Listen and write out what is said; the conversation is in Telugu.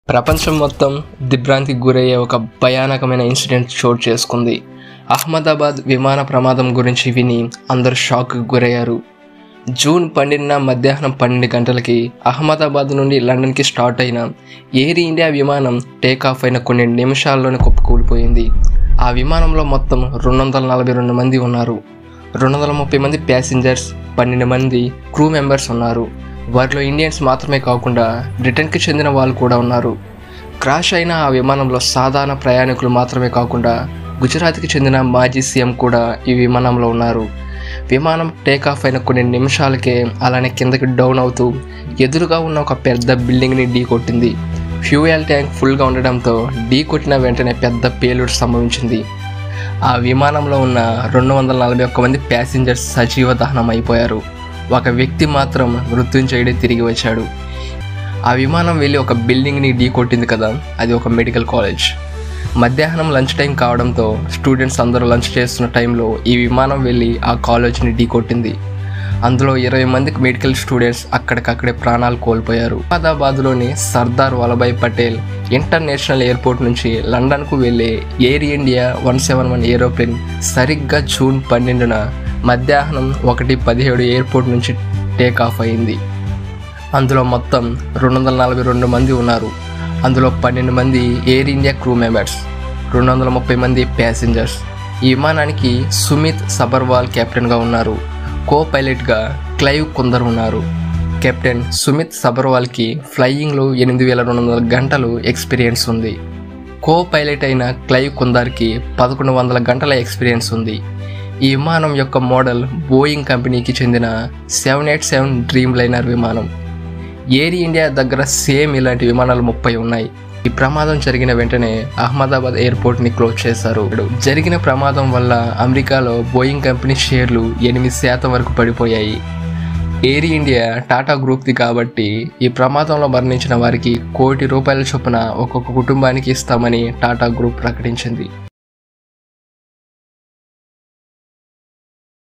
ప్రపంచం మొత్తం దిగ్భ్రాంతికి గురయ్యే ఒక భయానకమైన ఇన్సిడెంట్ చోటు చేసుకుంది. అహ్మదాబాద్ విమాన ప్రమాదం గురించి విని అందరూ షాక్కి గురయ్యారు. జూన్ 12న మధ్యాహ్నం 12 గంటలకి అహ్మదాబాద్ నుండి లండన్కి స్టార్ట్ అయిన ఎయిర్ ఇండియా విమానం టేకాఫ్ అయిన కొన్ని నిమిషాల్లోనే కుప్పకూలిపోయింది. ఆ విమానంలో మొత్తం 242 మంది ఉన్నారు. 230 మంది ప్యాసింజర్స్, 12 మంది క్రూ మెంబర్స్ ఉన్నారు. వారిలో ఇండియన్స్ మాత్రమే కాకుండా బ్రిటన్కి చెందిన వాళ్ళు కూడా ఉన్నారు. క్రాష్ అయిన ఆ విమానంలో సాధారణ ప్రయాణికులు మాత్రమే కాకుండా గుజరాత్కి చెందిన మాజీ సీఎం కూడా ఈ విమానంలో ఉన్నారు. విమానం టేకాఫ్ అయిన కొన్ని నిమిషాలకే అలానే కిందకి డౌన్ అవుతూ ఎదురుగా ఉన్న ఒక పెద్ద బిల్డింగ్ని ఢీ కొట్టింది. ఫ్యూయల్ ట్యాంక్ ఫుల్గా ఉండడంతో ఢీ కొట్టిన వెంటనే పెద్ద పేలుడు సంభవించింది. ఆ విమానంలో ఉన్న 241 మంది ప్యాసింజర్స్ సజీవ దహనం అయిపోయారు. ఒక వ్యక్తి మాత్రం మృత్యుంజయుడే తిరిగి వచ్చాడు. ఆ విమానం వెళ్ళి ఒక బిల్డింగ్ని ఢీ కొట్టింది కదా, అది ఒక మెడికల్ కాలేజ్. మధ్యాహ్నం లంచ్ టైం కావడంతో స్టూడెంట్స్ అందరూ లంచ్ చేస్తున్న టైంలో ఈ విమానం వెళ్ళి ఆ కాలేజ్ని ఢీ కొట్టింది. అందులో 20 మందికి మెడికల్ స్టూడెంట్స్ అక్కడికక్కడే ప్రాణాలు కోల్పోయారు. అహ్మదాబాద్లోని సర్దార్ వల్లభాయ్ పటేల్ ఇంటర్నేషనల్ ఎయిర్పోర్ట్ నుంచి లండన్కు వెళ్ళే ఎయిర్ ఇండియా 171 ఏరోప్లేన్ సరిగ్గా జూన్ 12న మధ్యాహ్నం 1:17 ఎయిర్పోర్ట్ నుంచి టేకాఫ్ అయింది. అందులో మొత్తం 242 మంది ఉన్నారు. అందులో 12 మంది ఎయిర్ ఇండియా క్రూ మెంబర్స్, 230 మంది ప్యాసింజర్స్. ఈ విమానానికి సుమిత్ సబర్వాల్ కెప్టెన్గా ఉన్నారు. కో పైలట్గా క్లైవ్ కుందర్ ఉన్నారు. కెప్టెన్ సుమిత్ సబర్వాల్కి ఫ్లయింగ్లో 8200 గంటలు ఎక్స్పీరియన్స్ ఉంది. కో పైలట్ అయిన క్లైవ్ కుందర్కి 1100 గంటల ఎక్స్పీరియన్స్ ఉంది. ఈ విమానం యొక్క మోడల్ బోయింగ్ కంపెనీకి చెందిన 787 డ్రీమ్ లైనర్ విమానం. ఎయిర్ ఇండియా దగ్గర సేమ్ ఇలాంటి విమానాలు 30 ఉన్నాయి. ఈ ప్రమాదం జరిగిన వెంటనే అహ్మదాబాద్ ఎయిర్పోర్ట్ని క్లోజ్ చేశారు. జరిగిన ప్రమాదం వల్ల అమెరికాలో బోయింగ్ కంపెనీ షేర్లు 8% వరకు పడిపోయాయి. ఎయిర్ ఇండియా టాటా గ్రూప్ది కాబట్టి ఈ ప్రమాదంలో మరణించిన వారికి ₹1 కోటి చొప్పున ఒక్కొక్క కుటుంబానికి ఇస్తామని టాటా గ్రూప్ ప్రకటించింది.